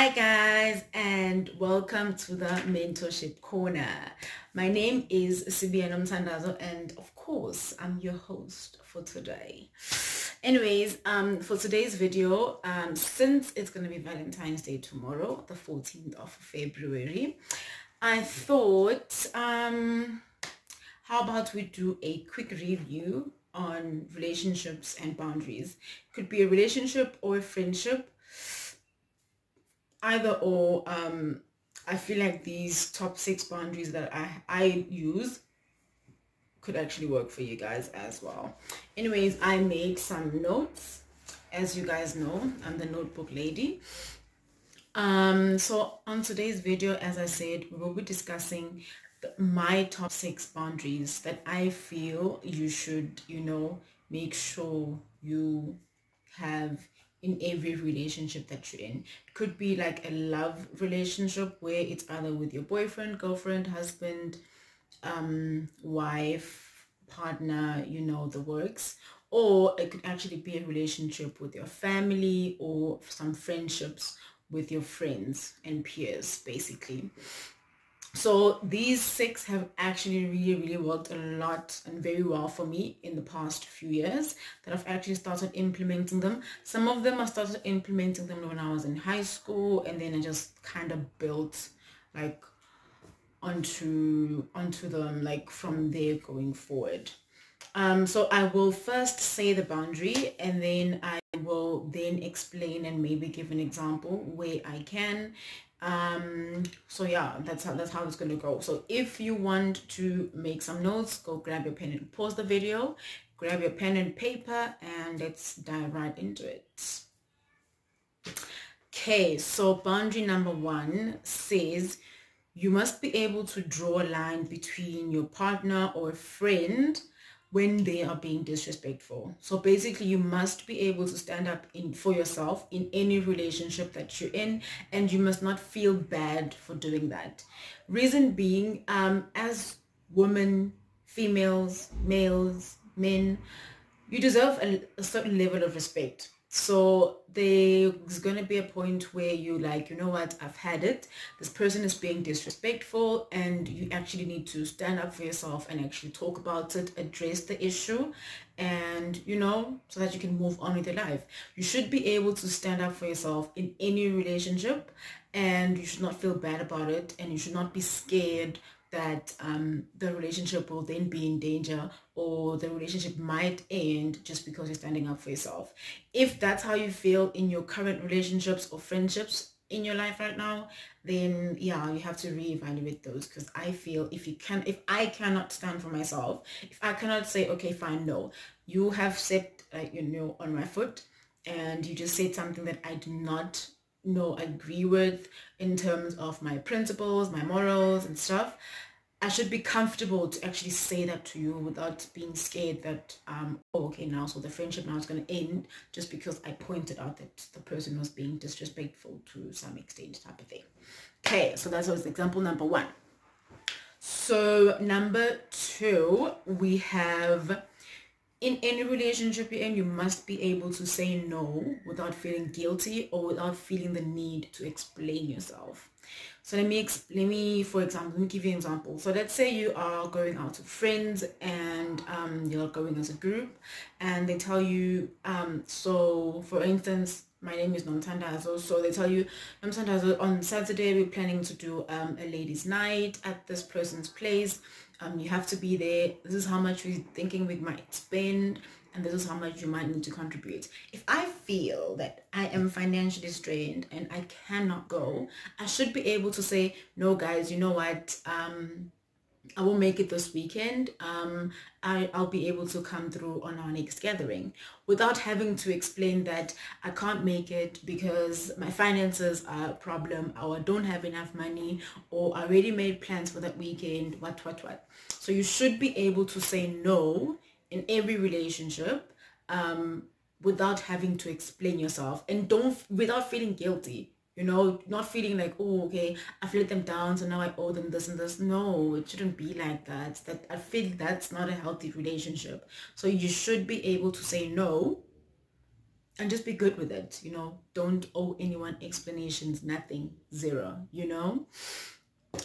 Hi guys, and welcome to the Mentorship Corner. My name is Sibiano Mtandazo, and of course I'm your host for today. Anyways, for today's video, since it's going to be Valentine's Day tomorrow, the 14th of February, I thought how about we do a quick review on relationships and boundaries. Could be a relationship or a friendship, either or. I feel like these top 6 boundaries that I use could actually work for you guys as well. Anyways, I made some notes. As you guys know, I'm the notebook lady. So on today's video, as I said, we will be discussing my top 6 boundaries that I feel you should, make sure you have in every relationship that you're in. It could be like a love relationship where it's either with your boyfriend, girlfriend, husband, wife, partner, the works. Or it could actually be a relationship with your family or some friendships with your friends and peers, basically. So these 6 have actually really worked a lot and very well for me in the past few years that I've actually started implementing them. Some of them I started implementing them when I was in high school, and then I just kind of built like onto them like from there going forward. So I will first say the boundary, and then I will then explain and maybe give an example where I can. So yeah, that's how it's gonna go. So if you want to make some notes, go grab your pen and pause the video, grab your pen and paper, and let's dive right into it. Okay, so boundary number 1 says you must be able to draw a line between your partner or friend when they are being disrespectful. So basically, you must be able to stand up for yourself in any relationship that you're in, and you must not feel bad for doing that. Reason being, as women, females, males, men, you deserve a certain level of respect. So there's going to be a point where you like, you know what, I've had it. This person is being disrespectful, and you actually need to stand up for yourself and actually talk about it, address the issue, and so that you can move on with your life. You should be able to stand up for yourself in any relationship, and you should not feel bad about it, and you should not be scared that the relationship will then be in danger, or the relationship might end just because you're standing up for yourself. If that's how you feel in your current relationships or friendships in your life right now, then yeah, you have to reevaluate those, because I feel if I cannot stand for myself, if I cannot say, okay, fine, no, you have set on my foot, and you just said something that I do not agree with in terms of my principles, my morals and stuff, I should be comfortable to actually say that to you without being scared that oh, okay, now so the friendship now is going to end just because I pointed out that the person was being disrespectful to some extent, type of thing. Okay, so that was example number 1. So number 2, we have, in any relationship you're in, you must be able to say no without feeling guilty or without feeling the need to explain yourself. So let me for example, let me give you an example. So let's say you are going out with friends, and you're going as a group, and they tell you, so for instance, my name is Nomthandazo. So they tell you, Nomthandazo, on Saturday we're planning to do a ladies' night at this person's place. You have to be there. This is how much we're thinking we might spend, and this is how much you might need to contribute. If I feel that I am financially strained and I cannot go, I should be able to say, no guys, you know what, I will make it this weekend. I'll be able to come through on our next gathering, without having to explain that I can't make it because my finances are a problem, or I don't have enough money, or I already made plans for that weekend, what. So you should be able to say no in every relationship, without having to explain yourself, and without feeling guilty. Not feeling like, oh, okay, I've let them down, so now I owe them this and this. No, it shouldn't be like that. I feel that's not a healthy relationship. So you should be able to say no and just be good with it. Don't owe anyone explanations, nothing, zero.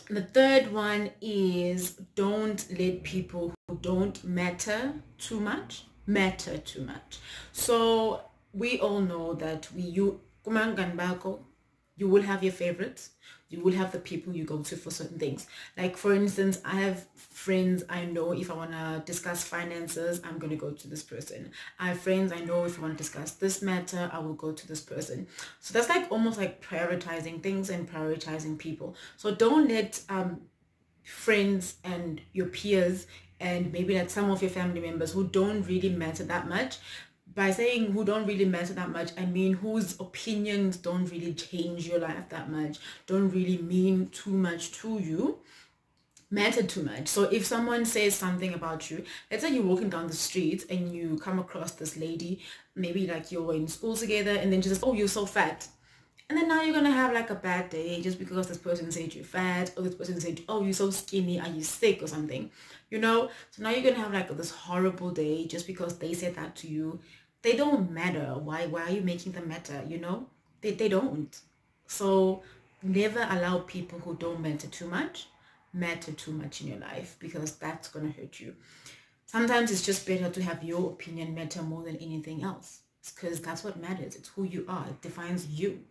The third one is don't let people who don't matter too much matter too much. So we all know that you will have your favorites. You will have the people you go to for certain things. Like, for instance, I have friends I know if I want to discuss finances, I'm going to go to this person. I have friends I know if I want to discuss this matter, I will go to this person. So that's like almost like prioritizing things and prioritizing people. So don't let friends and your peers and maybe like some of your family members who don't really matter that much. By saying who don't really matter that much, I mean whose opinions don't really change your life that much, don't really mean too much to you, matter too much. So if someone says something about you, let's say you're walking down the street and you come across this lady, maybe like you're in school together, and then she says, oh, you're so fat. And then now you're going to have like a bad day just because this person said you're fat, or this person said, oh, you're so skinny, are you sick or something, So now you're going to have like this horrible day just because they said that to you. They don't matter. Why are you making them matter, They don't. So never allow people who don't matter too much in your life, because that's going to hurt you. Sometimes it's just better to have your opinion matter more than anything else, because that's what matters. It's who you are. It defines you.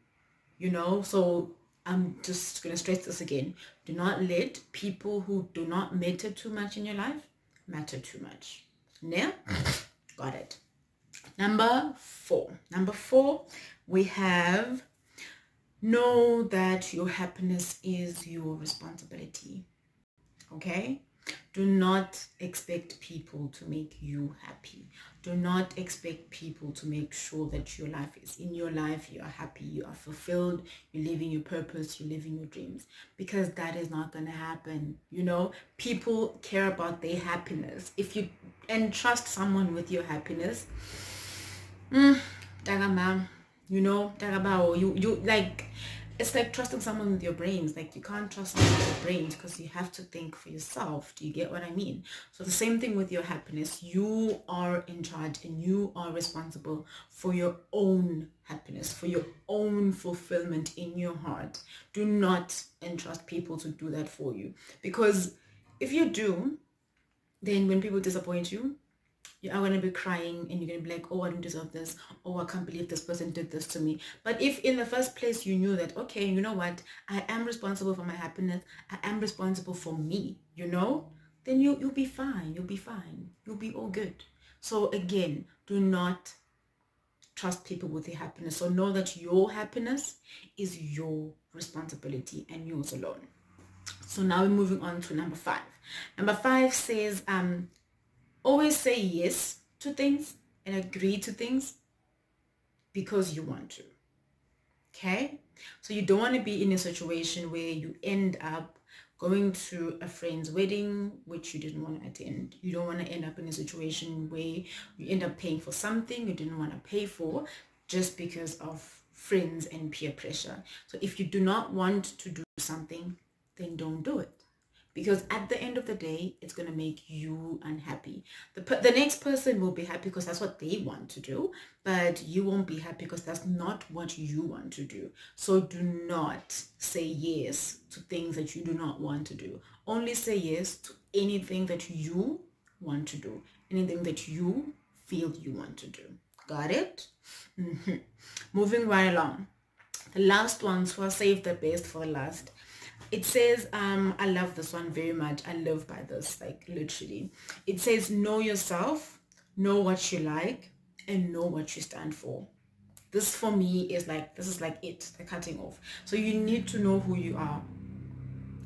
So I'm just going to stress this again. Do not let people who do not matter too much in your life matter too much. Yeah? Got it. Number four, we have know that your happiness is your responsibility. Okay? Do not expect people to make you happy. Do not expect people to make sure that your life is in your life, you are happy, you are fulfilled, you're living your purpose, you're living your dreams, because that is not going to happen. People care about their happiness. If you entrust someone with your happiness, you like, it's like trusting someone with your brains. Like, you can't trust someone with your brains because you have to think for yourself. Do you get what I mean? So the same thing with your happiness. You are in charge and you are responsible for your own happiness, for your own fulfillment in your heart. Do not entrust people to do that for you, because if you do, then when people disappoint you, you are going to be crying and you're going to be like, oh, I don't deserve this. Oh, I can't believe this person did this to me. But if in the first place you knew that, okay, you know what? I am responsible for my happiness. I am responsible for me, then you'll be fine. You'll be fine. You'll be all good. So again, do not trust people with your happiness. So know that your happiness is your responsibility and yours alone. So now we're moving on to number 5. Number 5 says, always say yes to things and agree to things because you want to. Okay? So you don't want to be in a situation where you end up going to a friend's wedding, which you didn't want to attend. You don't want to end up in a situation where you end up paying for something you didn't want to pay for just because of friends and peer pressure. So if you do not want to do something, then don't do it. Because at the end of the day, it's going to make you unhappy. The next person will be happy because that's what they want to do, but you won't be happy because that's not what you want to do. So do not say yes to things that you do not want to do. Only say yes to anything that you want to do, anything that you feel you want to do. Got it? Moving right along. The last one, so I'll save the best for the last. It says, I love this one very much. I live by this, like literally. It says, know yourself, know what you like, and know what you stand for. This for me is like, this is like it, the cutting off. So you need to know who you are.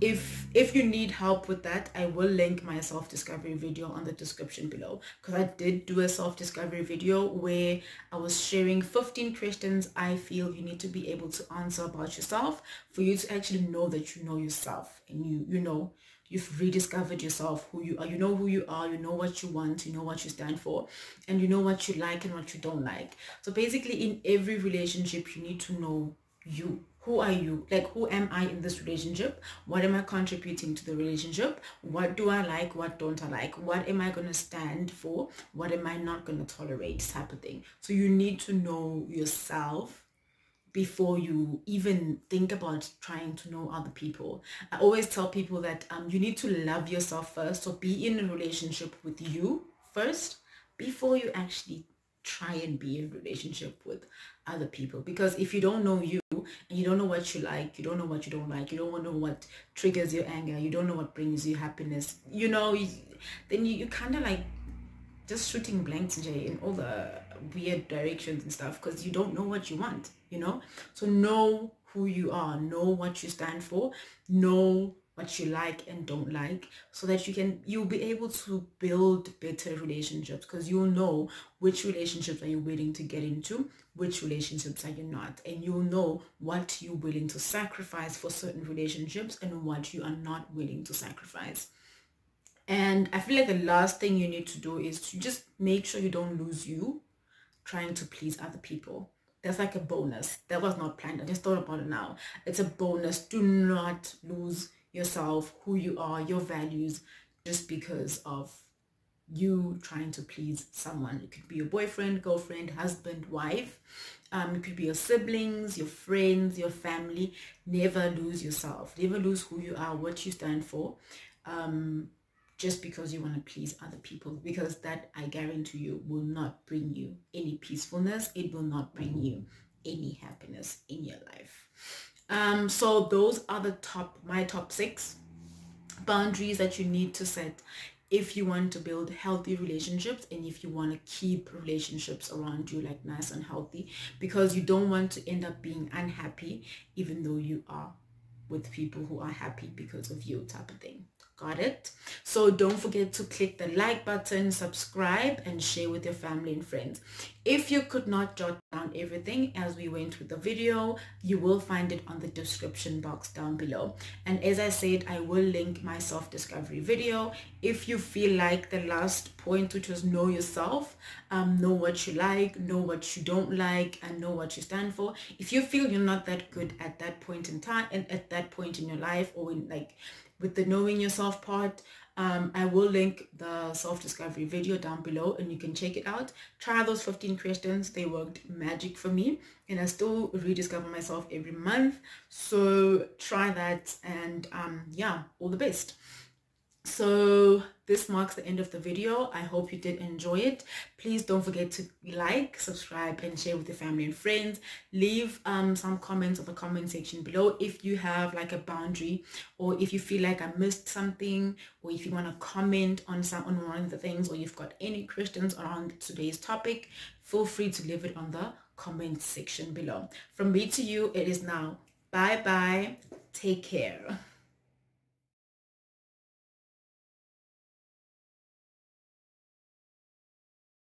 If you need help with that, I will link my self-discovery video on the description below, because I did do a self-discovery video where I was sharing 15 questions I feel you need to be able to answer about yourself for you to actually know that you know yourself, and you've rediscovered yourself, who you are. You know who you are, you know what you want, you know what you stand for, and you know what you like and what you don't like. So basically in every relationship, you need to know you, who are you? Like, who am I in this relationship? What am I contributing to the relationship? What do I like? What don't I like? What am I going to stand for? What am I not going to tolerate? Type of thing. So you need to know yourself before you even think about trying to know other people. I always tell people that you need to love yourself first. So be in a relationship with you first before you actually try and be in a relationship with other people. Because if you don't know you and you don't know what you like, you don't know what you don't like, you don't know what triggers your anger, you don't know what brings you happiness, then you kind of like just shooting blanks in all the weird directions and stuff, because you don't know what you want, so know who you are, know what you stand for, know what you like and don't like, so that you'll be able to build better relationships, because you'll know which relationships are you willing to get into, which relationships are you not, and you'll know what you're willing to sacrifice for certain relationships and what you are not willing to sacrifice. And I feel like the last thing you need to do is to just make sure you don't lose you trying to please other people. That's like a bonus. That was not planned. I just thought about it now. It's a bonus. Do not lose yourself, who you are, your values, just because of you trying to please someone. It could be your boyfriend, girlfriend, husband, wife. It could be your siblings, your friends, your family. Never lose yourself. Never lose who you are, what you stand for. Just because you want to please other people, because that, I guarantee you, will not bring you any peacefulness. It will not bring you any happiness in your life. So those are my top 6 boundaries that you need to set if you want to build healthy relationships, and if you want to keep relationships around you like nice and healthy, because you don't want to end up being unhappy even though you are with people who are happy because of you, type of thing. Got it? So don't forget to click the like button, subscribe, and share with your family and friends. If you could not jot down everything as we went with the video, you will find it on the description box down below. And as I said, I will link my self-discovery video. If you feel like the last point, which was know yourself, know what you like, know what you don't like, and know what you stand for. If you feel you're not that good at that point in time and at that point in your life, or in like with the knowing yourself part, I will link the self-discovery video down below and you can check it out. Try those 15 questions. They worked magic for me, and I still rediscover myself every month. So try that, and yeah, all the best. So this marks the end of the video. I hope you did enjoy it. Please don't forget to like, subscribe, and share with your family and friends. Leave some comments in the comment section below if you have like a boundary, or if you feel like I missed something, or if you want to comment on one of the things, or you've got any questions around today's topic. Feel free to leave it on the comment section below. From me to you, it is now. Bye bye. Take care.